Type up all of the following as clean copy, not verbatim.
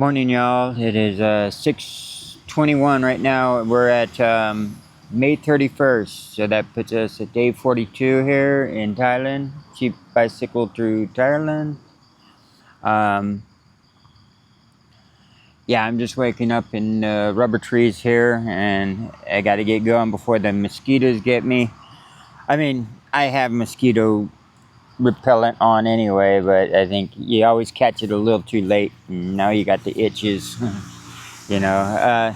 Morning, y'all. It is 6:21 right now. We're at May 31st, so that puts us at day 42 here in Thailand. Cheap bicycle through Thailand. Um, yeah, I'm just waking up in rubber trees here, and I got to get going before the mosquitoes get me. I mean, I have mosquito repellent on anyway, but I think you always catch it a little too late, and now you got the itches. you know.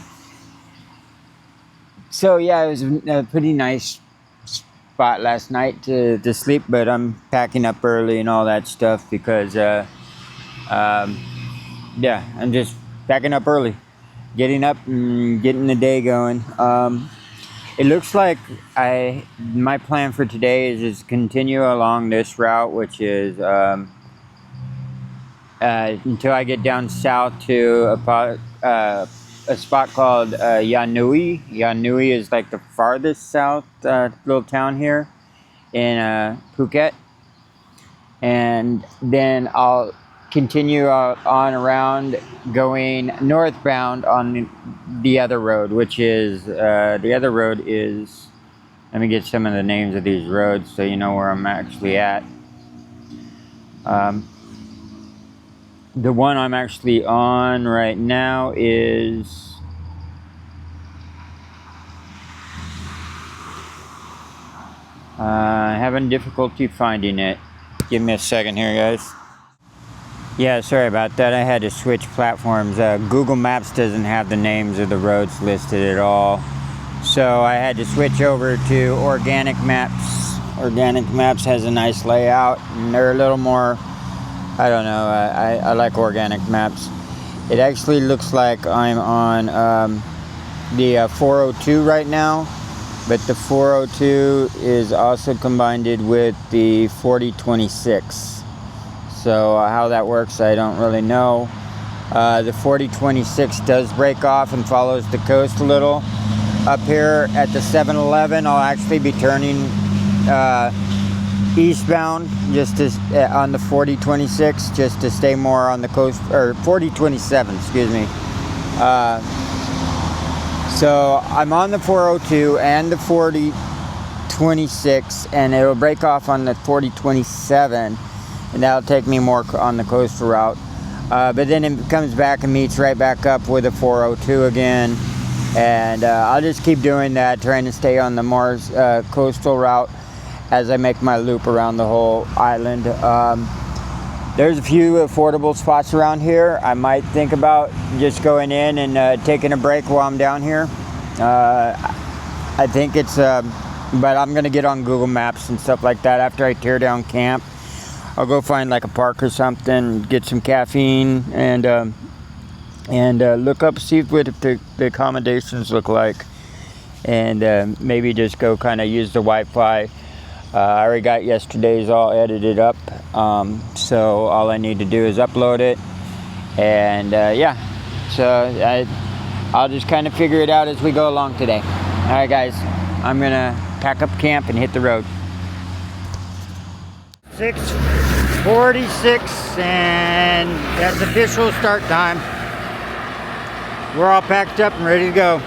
So yeah, it was a pretty nice spot last night to sleep, but I'm packing up early and all that stuff because um, yeah, I'm just packing up early, getting up and getting the day going. It looks like my plan for today is just continue along this route, which is until I get down south to a spot called Yanui. Yanui is like the farthest south little town here in Phuket. And then I'll continue on around going northbound on the other road, which is, the other road is, let me get some of the names of these roads so you know where I'm actually at. The one I'm actually on right now is having difficulty finding it. Give me a second here, guys. Yeah, sorry about that. I had to switch platforms. Google Maps doesn't have the names of the roads listed at all. So I had to switch over to Organic Maps. Organic Maps has a nice layout, and they're a little more, I don't know, I like Organic Maps. It actually looks like I'm on the 402 right now, but the 402 is also combined with the 4026. So how that works, I don't really know. The 4026 does break off and follows the coast a little. Up here at the 7-Eleven, I'll actually be turning eastbound just to, on the 4026, just to stay more on the coast, or 4027, excuse me. So I'm on the 402 and the 4026, and it'll break off on the 4027, and that'll take me more on the coastal route. But then it comes back and meets right back up with the 402 again, and I'll just keep doing that, trying to stay on the more coastal route as I make my loop around the whole island. There's a few affordable spots around here. I might think about just going in and taking a break while I'm down here. I think it's, but I'm gonna get on Google Maps and stuff like that after I tear down camp. I'll go find like a park or something, get some caffeine, and look up, see what the accommodations look like, and maybe just go kind of use the Wi-Fi. I already got yesterday's all edited up, so all I need to do is upload it, and yeah, so I'll just kind of figure it out as we go along today. All right, guys, I'm gonna pack up camp and hit the road. 6:46, and that's official start time. We're all packed up and ready to go.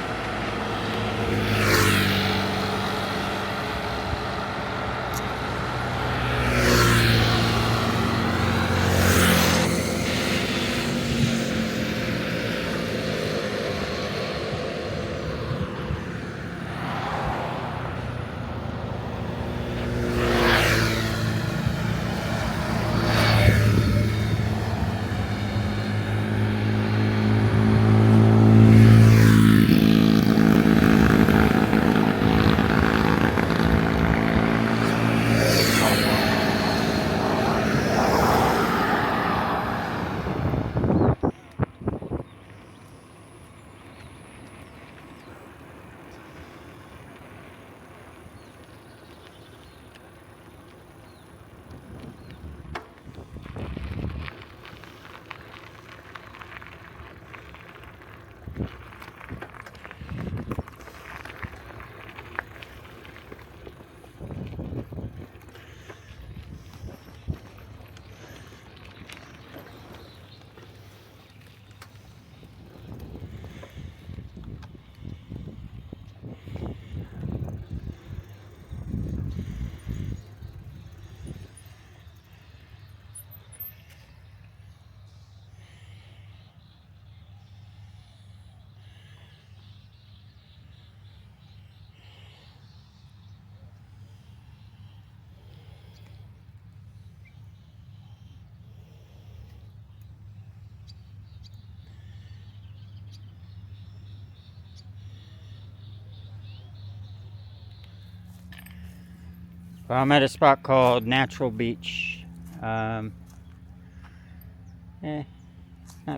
Well, I'm at a spot called Natural Beach. Not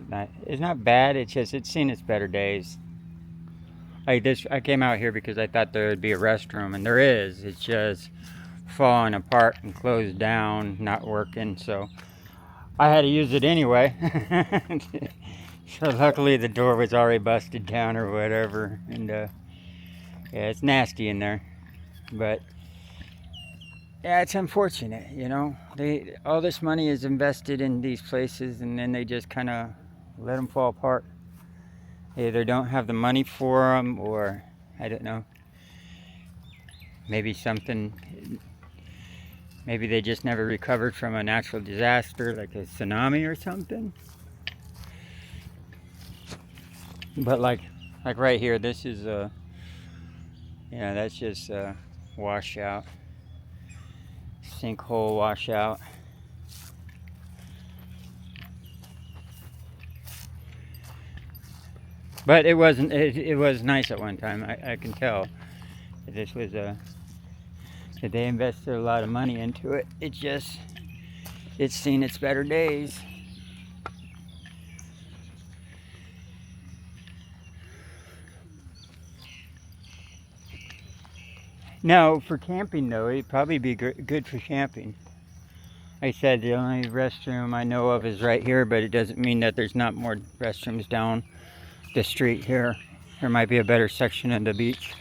bad. It's not bad. It's just it's seen its better days. Like this, I came out here because I thought there would be a restroom, and there is. It's just falling apart and closed down, not working. So I had to use it anyway. So luckily the door was already busted down or whatever, and yeah, it's nasty in there. But yeah, it's unfortunate, you know. All this money is invested in these places, and then they just kind of let them fall apart. They either don't have the money for them, or I don't know. Maybe maybe they just never recovered from a natural disaster like a tsunami or something. But like right here, this is that's just a washout, sinkhole washout. But it wasn't. It was nice at one time. I can tell. This was that they invested a lot of money into it. It's seen its better days. Now, for camping though, it'd probably be good for camping. Like I said, the only restroom I know of is right here, but it doesn't mean that there's not more restrooms down the street here. There might be a better section of the beach.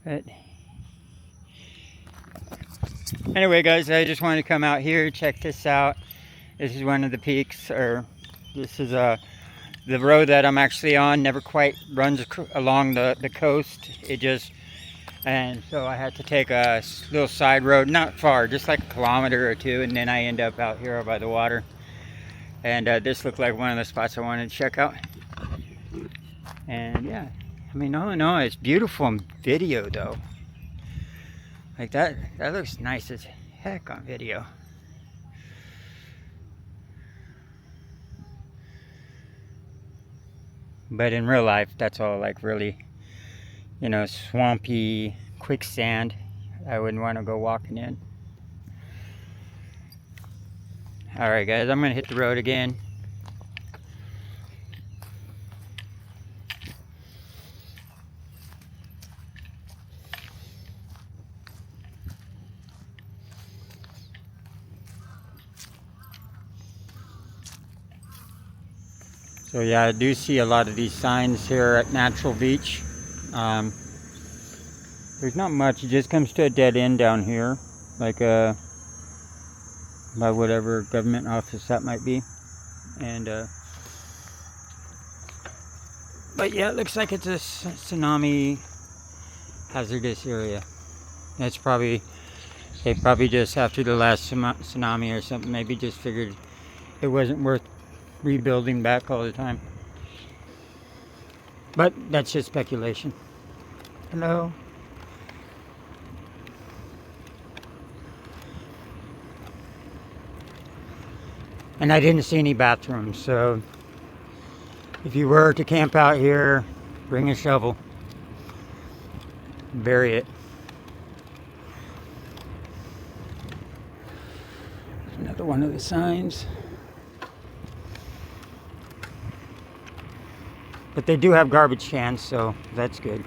But anyway, guys, I just wanted to come out here, check this out. This is one of the peaks, or this is the road that I'm actually on. Never quite runs along the coast. And so I had to take a little side road, not far, just like a kilometer or two, and then I end up out here by the water. And this looked like one of the spots I wanted to check out. And yeah, I mean, all in all, it's beautiful on video though. Like that looks nice as heck on video. But in real life, that's all like really, swampy quicksand. I wouldn't want to go walking in. Alright guys, I'm gonna hit the road again. So yeah, I do see a lot of these signs here at Natural Beach. There's not much. It just comes to a dead end down here, like by whatever government office that might be. And but yeah, it looks like it's a tsunami hazardous area. They probably just after the last tsunami or something, maybe just figured it wasn't worth rebuilding back all the time. But that's just speculation. Hello. And I didn't see any bathrooms, so if you were to camp out here, bring a shovel, bury it. Another one of the signs. But they do have garbage cans, so that's good.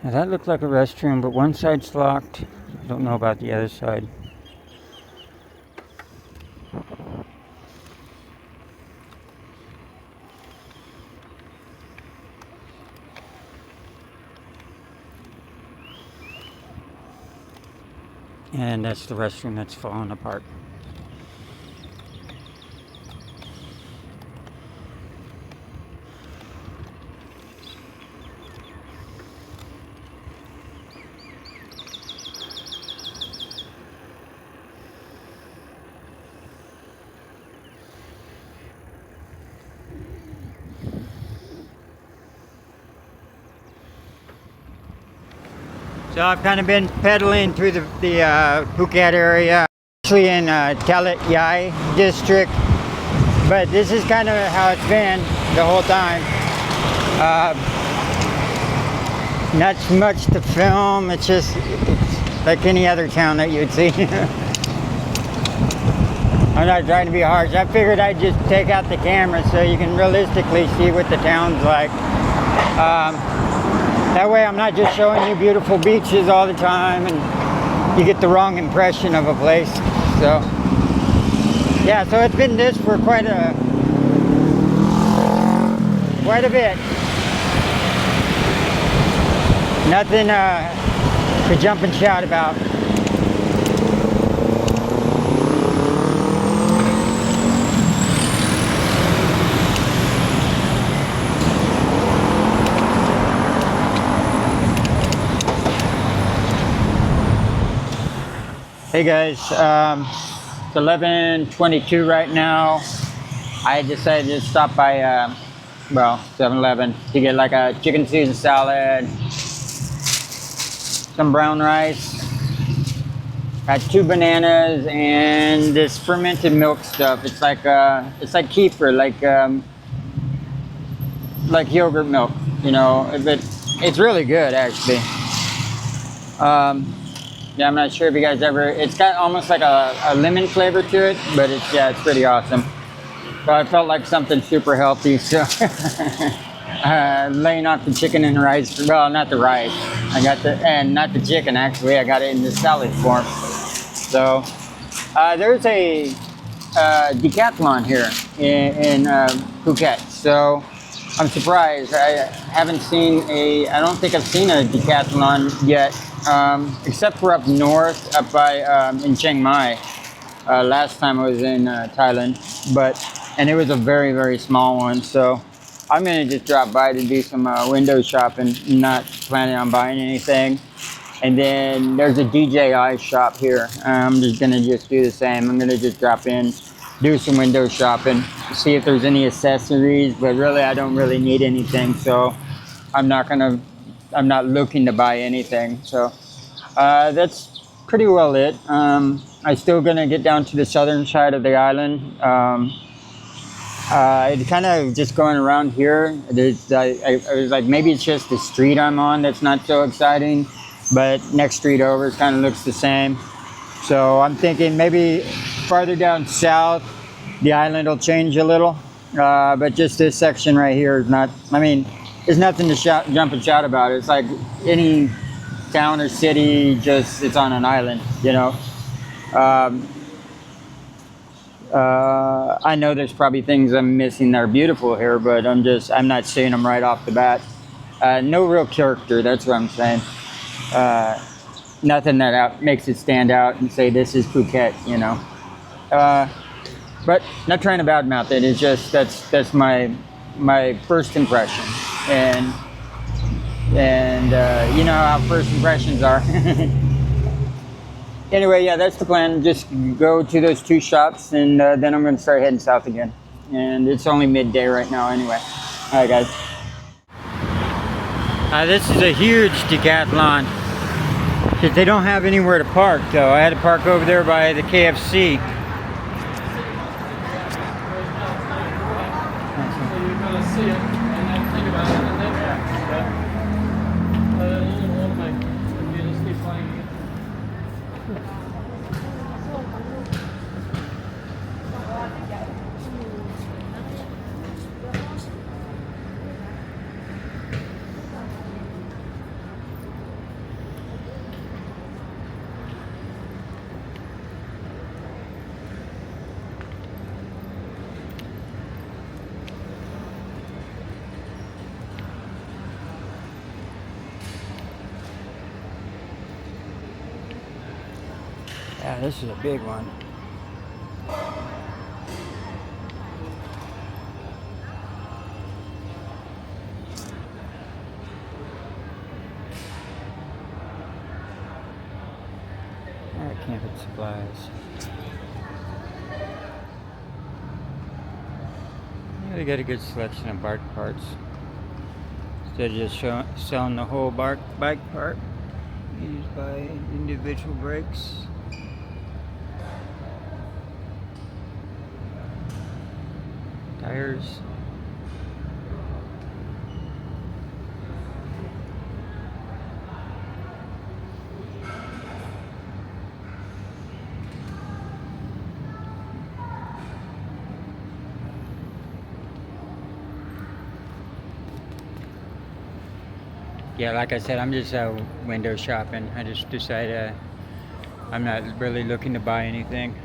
Now that looked like a restroom, but one side's locked. I don't know about the other side. And that's the restroom that's falling apart. So I've kind of been pedaling through the Phuket area, actually in Talat Yai district, but this is kind of how it's been the whole time. Not much to film, it's like any other town that you'd see. I'm not trying to be harsh. I figured I'd just take out the camera so you can realistically see what the town's like. That way I'm not just showing you beautiful beaches all the time and you get the wrong impression of a place. So, yeah, so it's been this for quite a bit. Nothing to jump and shout about. Hey guys, it's 11:22 right now. I decided to stop by, 7-Eleven to get like a chicken Caesar salad, some brown rice, got 2 bananas, and this fermented milk stuff. It's like kefir, like yogurt milk, you know. But it's really good actually. Yeah, I'm not sure if you guys ever, it's got almost like a lemon flavor to it, but it's pretty awesome. So I felt like something super healthy, so laying off the chicken and rice, well, not the rice, and not the chicken actually, I got it in the salad form. So there's a decathlon here in Phuket, so I'm surprised. I don't think I've seen a decathlon yet. Except for up north, up by in Chiang Mai. Last time I was in Thailand, and it was a very, very small one. So I'm gonna just drop by to do some window shopping. Not planning on buying anything. And then there's a DJI shop here. I'm just gonna do the same. I'm gonna just drop in, do some window shopping, see if there's any accessories. But really, I don't really need anything. So I'm not looking to buy anything, so that's pretty well it. I'm still gonna get down to the southern side of the island. It kind of just going around here. I was like, maybe it's just the street I'm on that's not so exciting, but next street over kind of looks the same. So I'm thinking maybe farther down south, the island will change a little, but just this section right here is not. I mean, there's nothing to jump and shout about. It's like any town or city, it's on an island, you know. I know there's probably things I'm missing that are beautiful here, but I'm not seeing them right off the bat. No real character, that's what I'm saying. Nothing that makes it stand out and say this is Phuket, you know. But not trying to badmouth it. It's just that's my first impression. And you know how first impressions are. Anyway, yeah, that's the plan. Just go to those 2 shops, and then I'm going to start heading south again. And it's only midday right now anyway. All right, guys. This is a huge decathlon. They don't have anywhere to park, though. I had to park over there by the KFC. Yeah, this is a big one. Alright, camping supplies. Yeah, they got a good selection of bike parts. Instead of just selling the whole bike part. used by individual brakes. Tires. Yeah, like I said, I'm just window shopping. I just decided I'm not really looking to buy anything.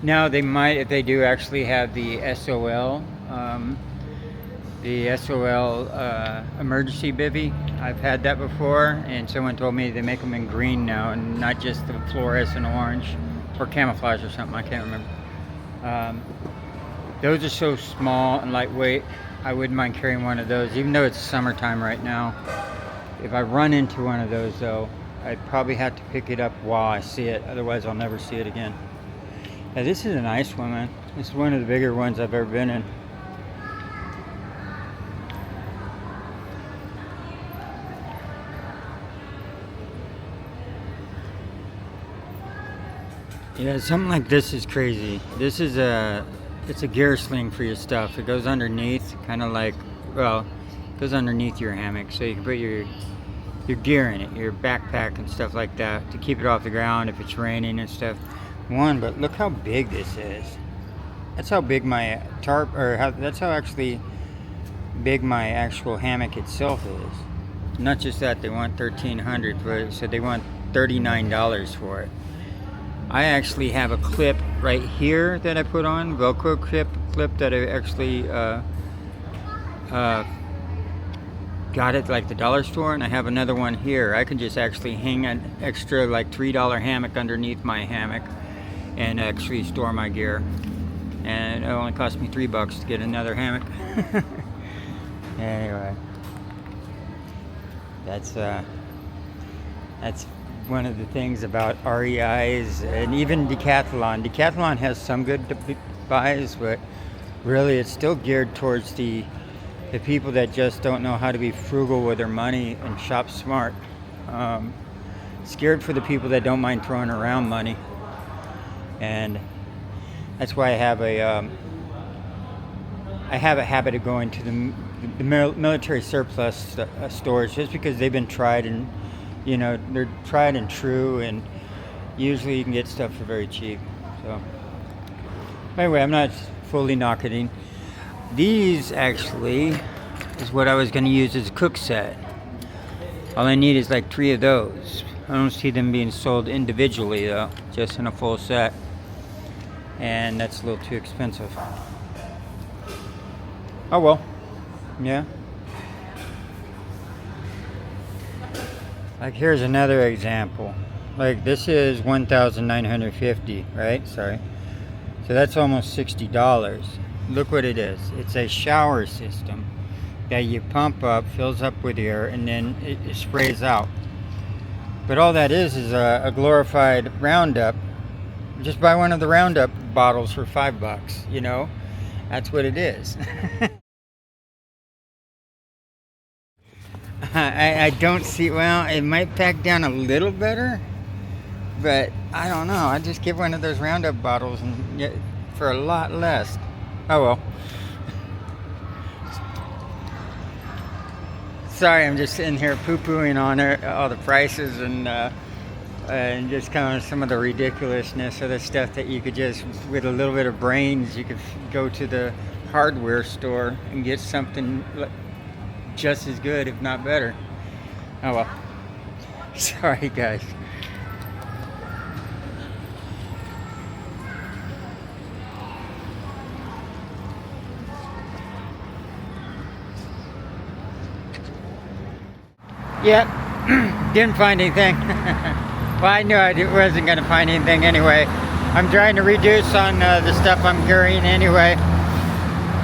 Now they might, if they do actually have the SOL, emergency bivvy. I've had that before, and someone told me they make them in green now, and not just the fluorescent orange or camouflage or something. I can't remember. Those are so small and lightweight. I wouldn't mind carrying one of those, even though it's summertime right now. If I run into one of those, though, I'd probably have to pick it up while I see it. Otherwise, I'll never see it again. Yeah, this is a nice one, man. This is one of the bigger ones I've ever been in. Yeah, something like this is crazy. This is it's a gear sling for your stuff. It goes underneath, kind of like, well, it goes underneath your hammock, so you can put your gear in it, your backpack and stuff like that, to keep it off the ground if it's raining and stuff. But look how big this is. That's how big my tarp, that's how actually big my actual hammock itself is. Not just that, they want $1,300 for it, so they want $39 for it. I actually have a clip right here that I put on, Velcro clip that I actually got at like the dollar store, and I have another one here. I can just actually hang an extra like $3 hammock underneath my hammock and actually store my gear. And it only cost me $3 to get another hammock. Anyway, that's one of the things about REIs and even Decathlon. Decathlon has some good buys, but really it's still geared towards the people that just don't know how to be frugal with their money and shop smart. Scared for the people that don't mind throwing around money. And that's why I have a habit of going to the military surplus stores, just because they've been tried and, you know, they're tried and true, and usually you can get stuff for very cheap. So anyway, I'm not fully knocking. These actually is what I was going to use as a cook set. All I need is like 3 of those. I don't see them being sold individually though, just in a full set. And that's a little too expensive. Oh well, yeah. Like here's another example. Like this is $1,950, right? Sorry. So that's almost $60. Look what it is. It's a shower system that you pump up, fills up with air, and then it sprays out. But all that is a glorified Roundup. Just buy one of the Roundup bottles for $5, you know? That's what it is. I don't see, well, it might pack down a little better, but I don't know. I just give one of those Roundup bottles and get for a lot less. Oh well. Sorry, I'm just sitting here poo-pooing on all the prices and just kind of some of the ridiculousness of the stuff that you could just, with a little bit of brains, you could go to the hardware store and get something just as good, if not better. Oh well. Sorry, guys. Yep, didn't find anything. Well, I knew I wasn't going to find anything anyway. I'm trying to reduce on the stuff I'm carrying anyway,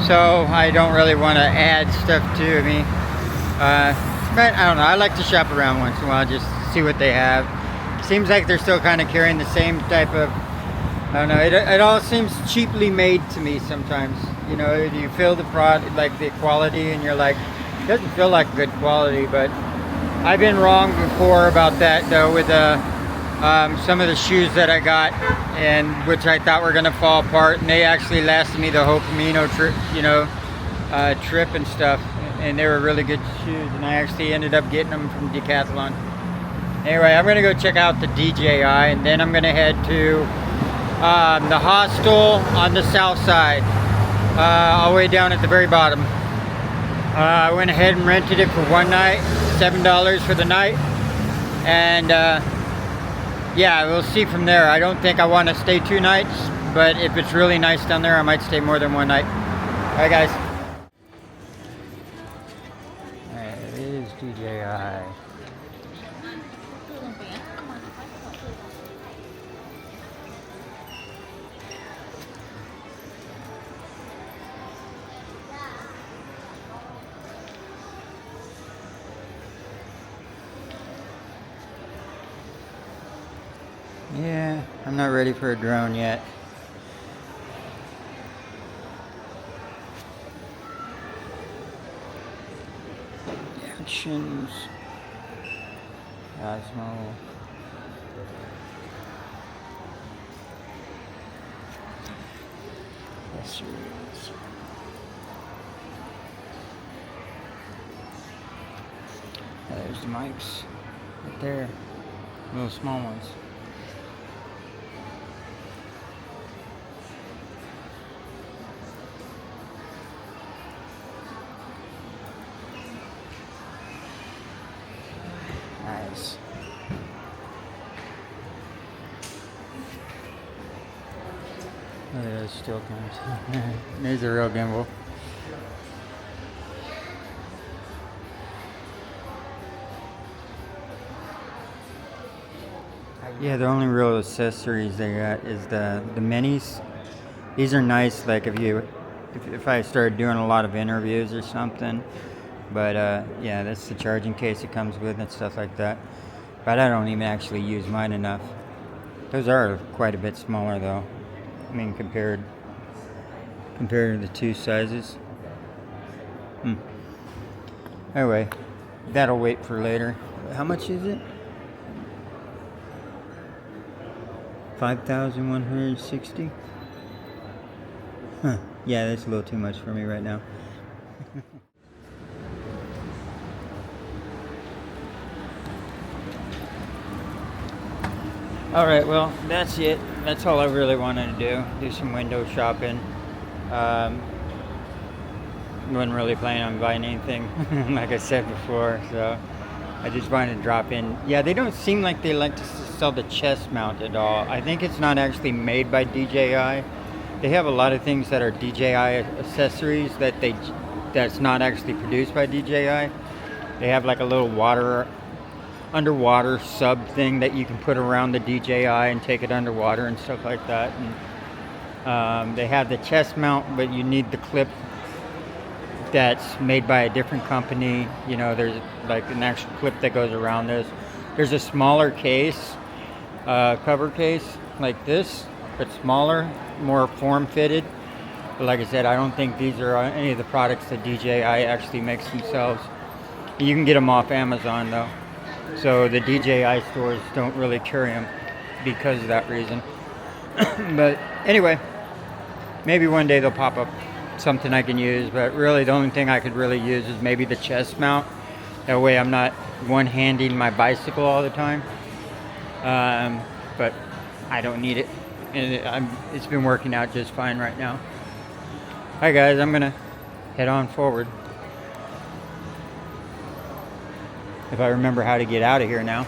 so I don't really want to add stuff to me. But I don't know, I like to shop around once in a while, just see what they have. Seems like they're still kind of carrying the same type of, I don't know, it all seems cheaply made to me sometimes. You know, you feel the product, like the quality, and you're like, it doesn't feel like good quality, but I've been wrong before about that though, with some of the shoes that I got, and which I thought were gonna fall apart, and they actually lasted me the whole Camino trip, trip and stuff, and they were really good shoes, and I actually ended up getting them from Decathlon. Anyway, I'm gonna go check out the DJI, and then I'm gonna head to the hostel on the south side, all the way down at the very bottom. I went ahead and rented it for one night, $7 for the night, and yeah, we'll see from there. I don't think I want to stay 2 nights, but if it's really nice down there, I might stay more than 1 night. Alright guys. Alright, it is DJI. Yeah, I'm not ready for a drone yet. Actions. Osmo. Accessories. There's the mics. Right there. Little small ones. Nice. Look at those still comes. There's a real gimbal. Yeah, the only real accessories they got is the minis. These are nice, like if I started doing a lot of interviews or something. But yeah, that's the charging case it comes with and stuff like that. But I don't even actually use mine enough. Those are quite a bit smaller though. I mean, compared to the 2 sizes. Anyway, that'll wait for later. How much is it? 5,160? Huh. Yeah, that's a little too much for me right now. Alright, well, that's it. That's all I really wanted to do some window shopping. Wasn't really planning on buying anything, like I said before, so I just wanted to drop in. Yeah, they don't seem like they like to sell the chest mount at all. I think it's not actually made by DJI. They have a lot of things that are DJI accessories that's not actually produced by DJI. They have like a little underwater sub thing that you can put around the DJI and take it underwater and stuff like that. And they have the chest mount, but you need the clip that's made by a different company. You know, there's like an actual clip that goes around this. There's a smaller case, cover case like this, but smaller, more form-fitted. But like I said, I don't think these are any of the products that DJI actually makes themselves. You can get them off Amazon though. So the DJI stores don't really carry them because of that reason. But anyway, maybe one day they'll pop up something I can use, but really the only thing I could really use is maybe the chest mount. That way I'm not one-handing my bicycle all the time. But I don't need it. And it's been working out just fine right now. Alright guys, I'm gonna head on forward. If I remember how to get out of here now.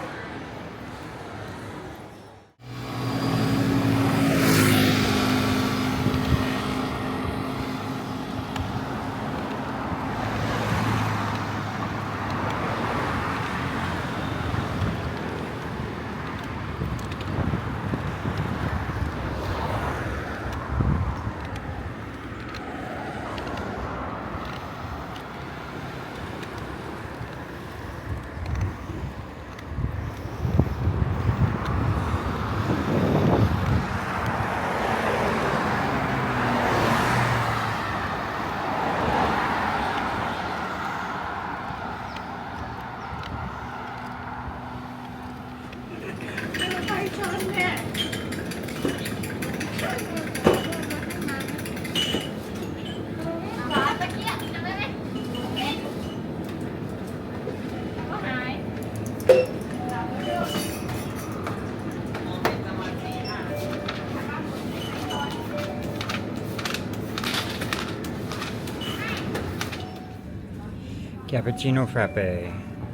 Cappuccino frappe,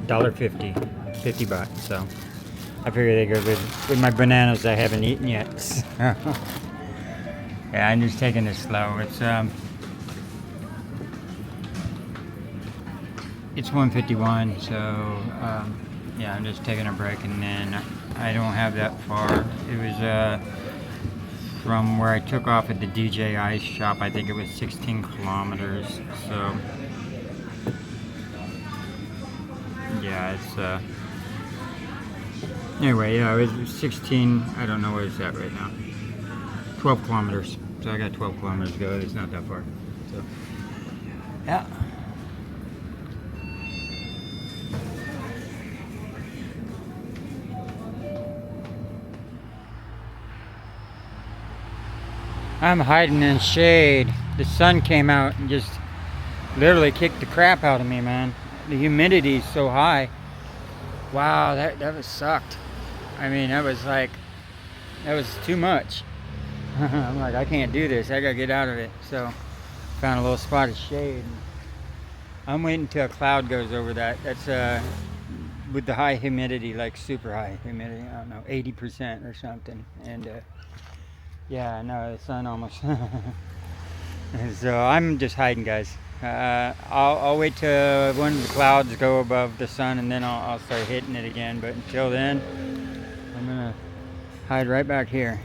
$1.50, 50 baht. So I figure they go with my bananas I haven't eaten yet. So, yeah, I'm just taking this slow. It's 1:51, so yeah, I'm just taking a break, and then I don't have that far. It was from where I took off at the DJ Ice Shop. I think it was 16 kilometers. So yeah, it's anyway, yeah, it was 16. I don't know where it's at right now. 12 kilometers. So I got 12 kilometers to go. It's not that far. So yeah. I'm hiding in shade. The sun came out and just literally kicked the crap out of me, man. The humidity is so high. Wow, that was sucked. I mean, that was too much. I'm like, I can't do this. I gotta get out of it. So, found a little spot of shade. I'm waiting till a cloud goes over that. That's with the high humidity, like super high humidity. I don't know, 80% or something. And yeah, no, the sun almost. So I'm just hiding, guys. I'll wait till one of the clouds go above the sun, and then I'll start hitting it again. But until then, I'm gonna hide right back here.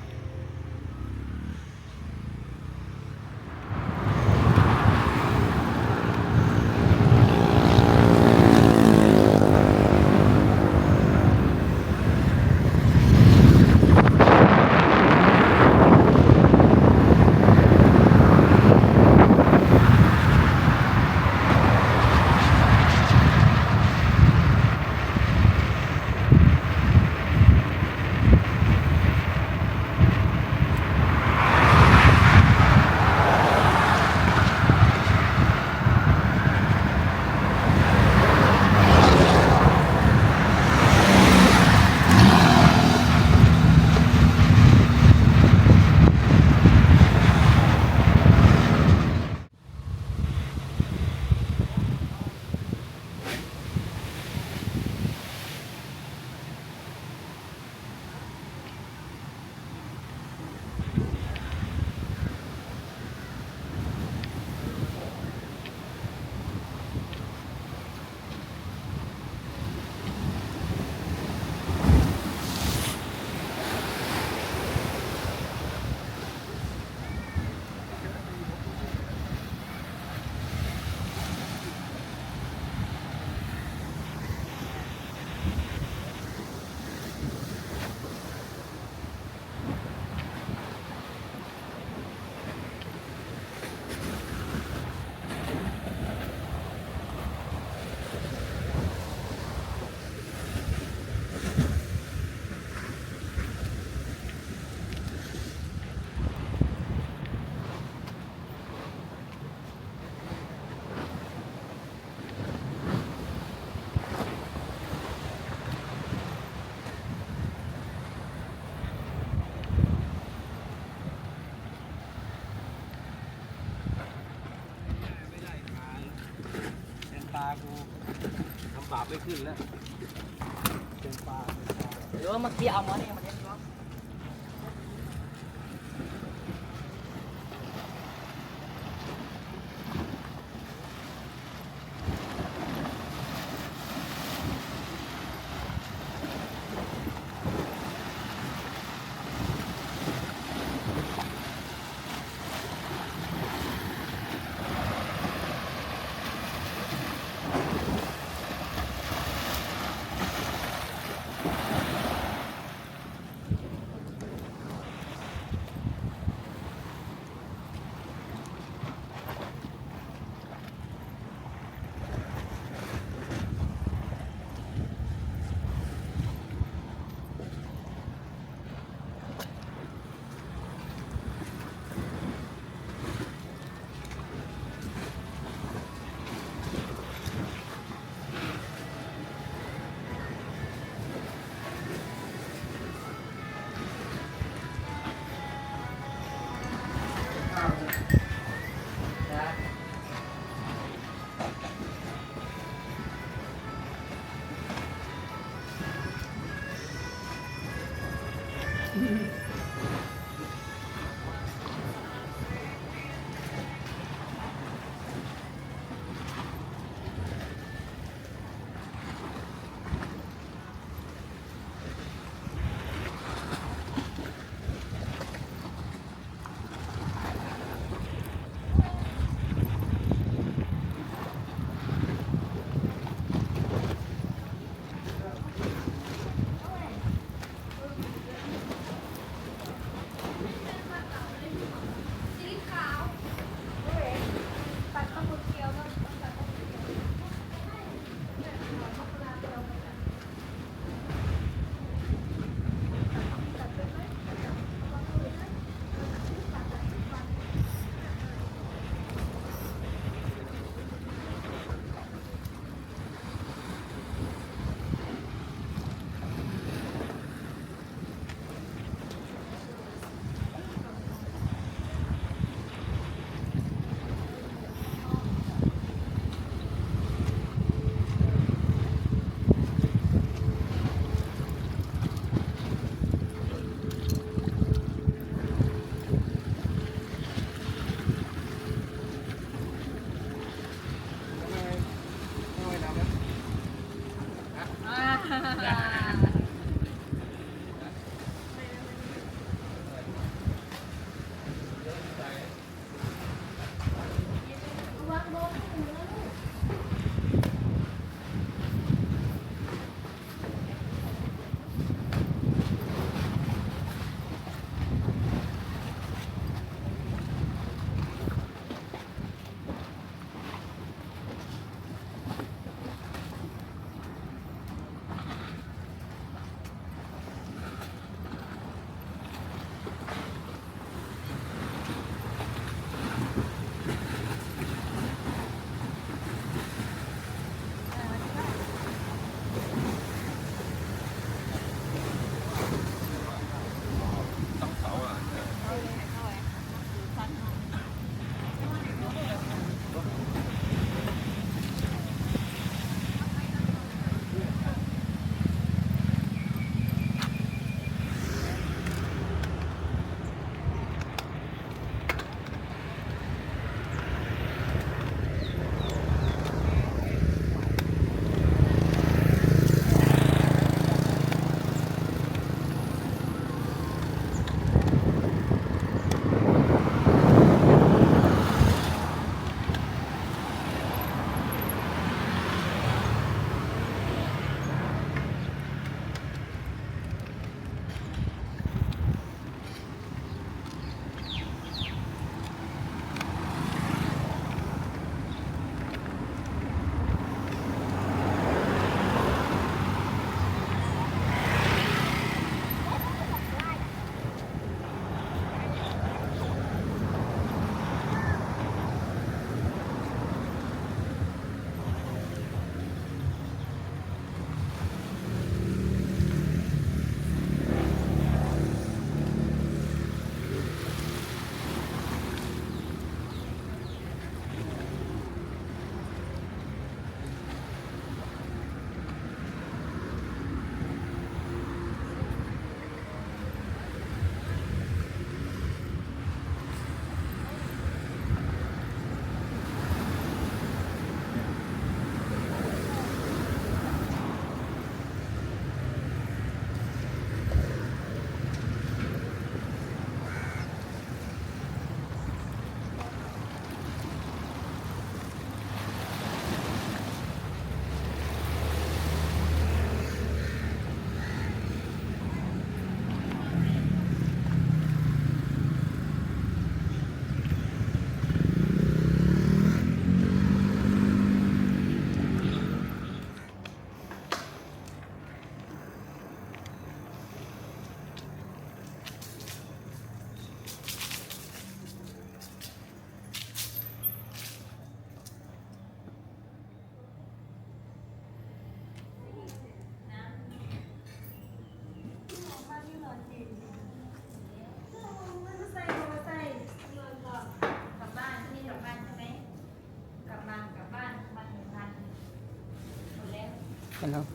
Hello.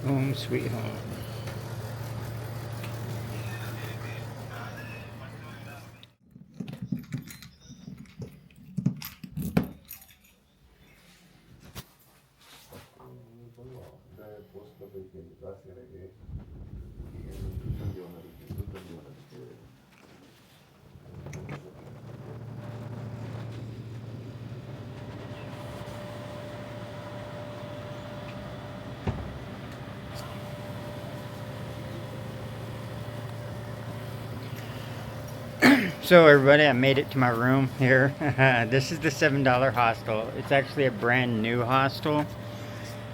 Home sweet home. So everybody, I made it to my room here. This is the $7 hostel. It's actually a brand new hostel.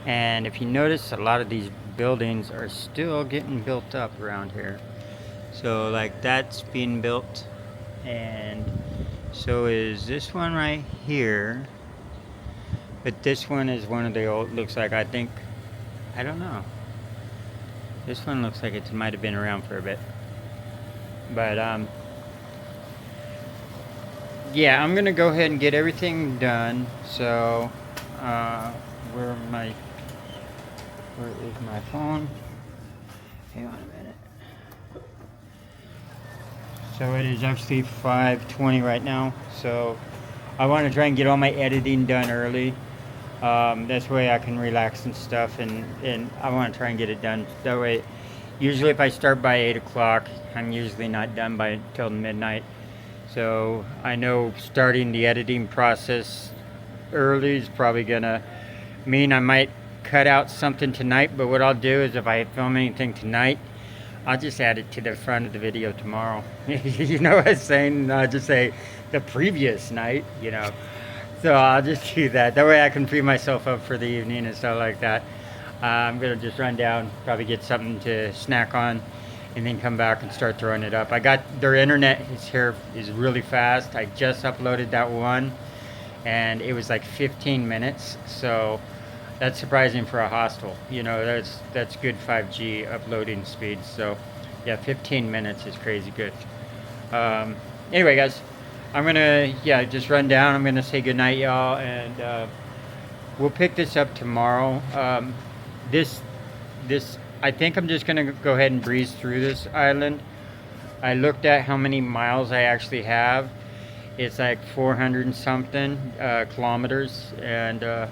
And if you notice, a lot of these buildings are still getting built up around here. So like that's being built. And so is this one right here. But this one is one of the old, looks like, I don't know. This one looks like it might have been around for a bit. But yeah, I'm gonna go ahead and get everything done. So where is my phone? Hang on a minute. So it is actually 5:20 right now. So I want to try and get all my editing done early. This way I can relax and stuff, and I want to try and get it done. That way, usually if I start by 8 o'clock, I'm usually not done by till midnight. So I know starting the editing process early is probably gonna mean I might cut out something tonight, but what I'll do is if I film anything tonight, I'll just add it to the front of the video tomorrow. You know what I'm saying? I'll just say the previous night, you know. So I'll just do that. That way I can free myself up for the evening and stuff like that. I'm gonna just run down, probably get something to snack on, and then come back and start throwing it up. I got their internet is really fast. I just uploaded that one, and it was like 15 minutes. So that's surprising for a hostel. You know, that's good 5G uploading speed. So yeah, 15 minutes is crazy good. Anyway, guys, I'm gonna just run down. I'm gonna say goodnight, y'all, and we'll pick this up tomorrow. This I think I'm just gonna go ahead and breeze through this island. I looked at how many miles I actually have. It's like 400 and something kilometers, and to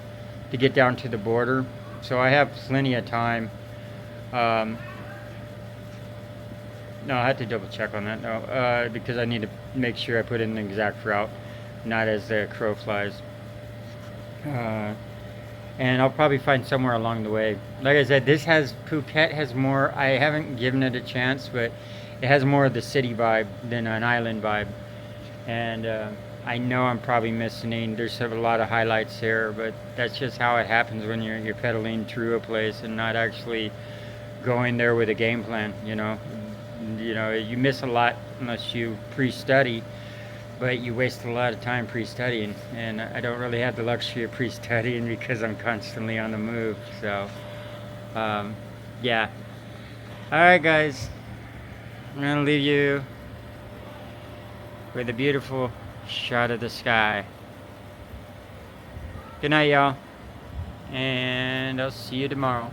get down to the border. So I have plenty of time. No, I had to double check on that. No, because I need to make sure I put in the exact route, not as the crow flies. And I'll probably find somewhere along the way. Like I said, Phuket has more, I haven't given it a chance, but it has more of the city vibe than an island vibe. And I know I'm probably missing, there's a lot of highlights here, but that's just how it happens when you're pedaling through a place and not actually going there with a game plan, you know. You miss a lot unless you pre-study. But you waste a lot of time pre-studying, and I don't really have the luxury of pre-studying because I'm constantly on the move. So, yeah. All right, guys. I'm gonna leave you with a beautiful shot of the sky. Good night, y'all, and I'll see you tomorrow.